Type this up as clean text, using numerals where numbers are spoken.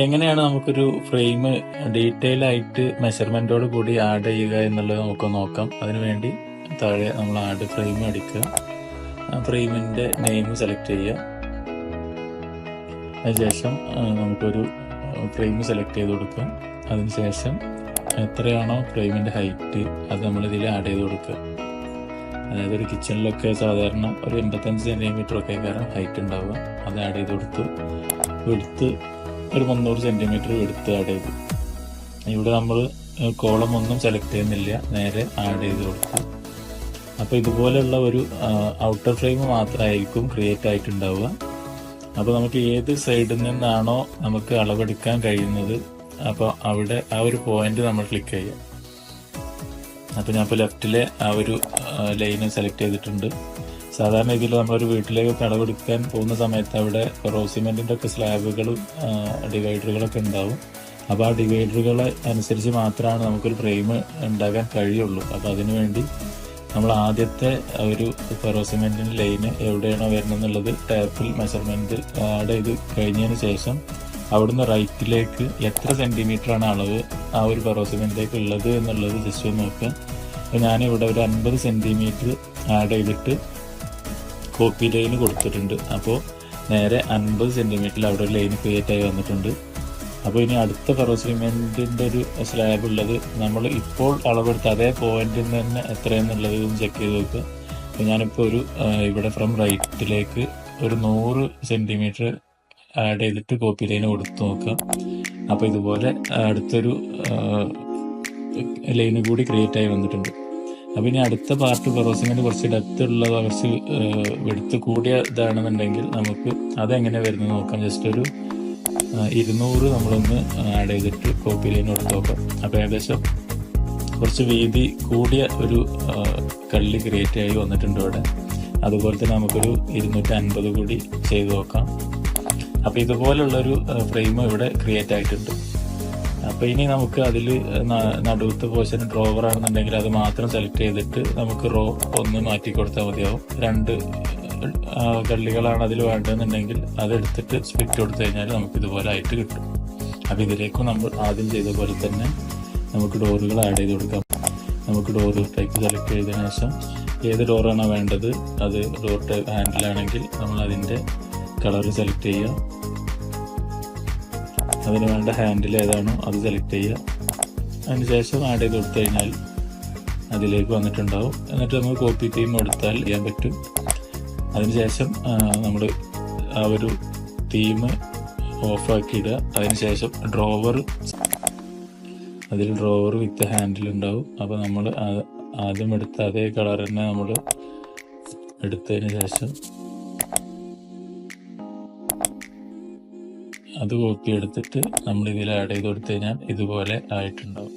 എങ്ങനെയാണ് നമുക്കൊരു frame detail ആയിട്ട് മെഷർമെന്റോട് കൂടി ആഡ് ചെയ്യുക എന്നുള്ളത് നമുക്ക് നോക്കാം. അതിനുവേണ്ടി താഴെ നമ്മൾ ആഡ് ഫ്രെയിം അടിക്കുക. ഫ്രെയിമിന്റെ നെയിം സെലക്ട് ചെയ്യുക. അതിനുശേഷം നമുക്കൊരു ഫ്രെയിം സെലക്ട് ചെയ്ത് കൊടുക്കുക. അതിനുശേഷം എത്രയാണോ ഫ്രെയിമിന്റെ ഹൈറ്റ് അത് നമ്മൾ ഇതിൽ ആഡ് ചെയ്ത് കൊടുക്കുക. അതായത് ഒരു കിച്ചണിലൊക്കെ സാധാരണ ഒരു 85 സെന്റിമീറ്റർ ഒക്കെ കാരണം ഹൈറ്റ് ഉണ്ടാവുക. അത് ആഡ് ചെയ്ത് കൊടുത്തു. വിഡ്ത്ത് ഒരു 300 സെന്റിമീറ്റർ വിഡ്ത്ത് ആഡ് ചെയ്തു. ഇവിടെ നമ്മൾ കോളം ഒന്നും സെലക്ട് ചെയ്യുന്നില്ല, നേരെ ആഡ് ചെയ്ത് കൊടുത്തു. അപ്പോൾ ഇതുപോലെയുള്ള ഒരു ഔട്ടർ ഫ്രെയിം മാത്രമായിരിക്കും ക്രിയേറ്റ് ആയിട്ടുണ്ടാവുക. അപ്പോൾ നമുക്ക് ഏത് സൈഡിൽ നിന്നാണോ നമുക്ക് അളവെടുക്കാൻ കഴിയുന്നത് അപ്പോൾ അവിടെ ആ ഒരു പോയിന്റ് നമ്മൾ ക്ലിക്ക് ചെയ്യുക. അപ്പോൾ ഞാൻ ഇപ്പോൾ ലെഫ്റ്റിലെ ആ ഒരു ലൈന് സെലക്ട് ചെയ്തിട്ടുണ്ട്. സാധാരണ ഇതിൽ നമ്മളൊരു വീട്ടിലേക്ക് അളവെടുക്കാൻ പോകുന്ന സമയത്ത് അവിടെ റോസിമെന്റിന്റെ ഒക്കെ സ്ലാബുകളും ഡിവൈഡറുകളൊക്കെ ഉണ്ടാവും. അപ്പോൾ ആ ഡിവൈഡറുകളെ അനുസരിച്ച് മാത്രമാണ് നമുക്കൊരു ഫ്രെയിം ഉണ്ടാക്കാൻ കഴിയുള്ളൂ. അപ്പോൾ അതിനുവേണ്ടി നമ്മൾ ആദ്യത്തെ ഒരു ഫെറോസിമെന്റിന്റെ ലൈന് എവിടെയാണോ വരുന്നത് ടാപ്പിൽ മെഷർമെന്റ് ആഡ് ചെയ്ത് കഴിഞ്ഞതിന് ശേഷം അവിടുന്ന് റൈറ്റിലേക്ക് എത്ര സെന്റിമീറ്റർ ആണ് അളവ് ആ ഒരു ഫെറോസിമെന്റിലേക്ക് ഉള്ളത് എന്നുള്ളത് ജസ്റ്റ് ഒന്ന് നോക്കുക. അപ്പോൾ ഞാനിവിടെ ഒരു 50 സെന്റിമീറ്റർ ആഡ് ചെയ്തിട്ട് കോപ്പി ലൈന് കൊടുത്തിട്ടുണ്ട്. അപ്പോൾ നേരെ 50 സെന്റിമീറ്ററിൽ അവിടെ ഒരു ലൈൻ ക്രിയേറ്റ് ആയി വന്നിട്ടുണ്ട്. അപ്പോൾ ഇനി അടുത്ത ഫെറോസിമെന്റിന്റെ ഒരു സ്ലാബ് ഉള്ളത് നമ്മൾ ഇപ്പോൾ അളവെടുത്ത അതേ പോയിന്റിൽ നിന്ന് തന്നെ എത്രയെന്നുള്ളത് ഒന്ന് ചെക്ക് ചെയ്ത് നോക്കുക. അപ്പോൾ ഞാനിപ്പോൾ ഒരു ഇവിടെ ഫ്രം റൈറ്റിലേക്ക് ഒരു 100 സെന്റിമീറ്റർ ആഡ് ചെയ്തിട്ട് കോപ്പി ലൈന് കൊടുത്ത് നോക്കുക. അപ്പോൾ ഇതുപോലെ അടുത്തൊരു ലൈന് കൂടി ക്രിയേറ്റ് ആയി വന്നിട്ടുണ്ട്. അപ്പോൾ ഇനി അടുത്ത പാർട്ട് ഫെറോസിമെന്റ് കുറച്ച് ഡെപ്ത് ഉള്ള കുറച്ച് വെടുത്ത് കൂടിയ ഇതാണെന്നുണ്ടെങ്കിൽ നമുക്ക് അതെങ്ങനെ വരുന്നത് നോക്കാം. ജസ്റ്റ് ഒരു 200 നമ്മളൊന്ന് ആഡ് ചെയ്തിട്ട് കോപ്പി ലൈൻ കൊടുത്ത് നോക്കാം. അപ്പോൾ ഏകദേശം കുറച്ച് വീതി കൂടിയ ഒരു കള്ളി ക്രിയേറ്റ് ആയി വന്നിട്ടുണ്ട് ഇവിടെ. അതുപോലെ തന്നെ നമുക്കൊരു 250 കൂടി ചെയ്ത് നോക്കാം. അപ്പോൾ ഇതുപോലുള്ളൊരു ഫ്രെയിം ഇവിടെ ക്രിയേറ്റ് ആയിട്ടുണ്ട്. അപ്പോൾ ഇനി നമുക്ക് അതിൽ നടുവത്തെ പോർഷൻ ഡ്രോവർ ആണെന്നുണ്ടെങ്കിൽ അത് മാത്രം സെലക്ട് ചെയ്തിട്ട് നമുക്ക് റോ ഒന്ന് മാറ്റി കൊടുത്താൽ മതിയാവും. 2 കള്ളികളാണ് അതിൽ വേണ്ടതെന്നുണ്ടെങ്കിൽ അതെടുത്തിട്ട് സ്പ്ലിറ്റ് കൊടുത്തു കഴിഞ്ഞാൽ നമുക്ക് ഇതുപോലെ ആയിട്ട് കിട്ടും. അപ്പോൾ ഇതിലേക്കും നമ്മൾ ആദ്യം ചെയ്ത പോലെ തന്നെ നമുക്ക് ഡോറുകൾ ആഡ് ചെയ്ത് കൊടുക്കാം. നമുക്ക് ഡോർ ടൈപ്പ് സെലക്ട് ചെയ്തതിനു ശേഷം ഏത് ഡോറാണോ വേണ്ടത് അത് ഡോർ ടൈപ്പ് ഹാൻഡിലാണെങ്കിൽ നമ്മൾ അതിൻ്റെ കളർ സെലക്ട് ചെയ്യുക. അതിന് വേണ്ട ഹാൻഡിൽ ഏതാണോ അത് സെലക്ട് ചെയ്യുക. അതിനുശേഷം ആഡ് ചെയ്ത് കൊടുത്തു കഴിഞ്ഞാൽ അതിലേക്ക് വന്നിട്ടുണ്ടാവും. എന്നിട്ട് നമുക്ക് കോപ്പി തീം കൊടുത്താൽ ചെയ്യാൻ പറ്റും. അതിനുശേഷം നമ്മൾ ആ ഒരു തീം ഓഫാക്കി ഇടുക. അതിനുശേഷം അതിൽ ഡ്രോവർ വിത്ത് ഹാൻഡിൽ ഉണ്ടാവും. അപ്പോൾ നമ്മൾ ആദ്യം എടുത്ത അതേ കളർ തന്നെ നമ്മൾ എടുത്തതിന് ശേഷം അത് കോപ്പി എടുത്തിട്ട് നമ്മൾ ഇതിൽ ആഡ് ചെയ്ത് കൊടുത്തു കഴിഞ്ഞാൽ ഇതുപോലെ ആയിട്ടുണ്ടാവും.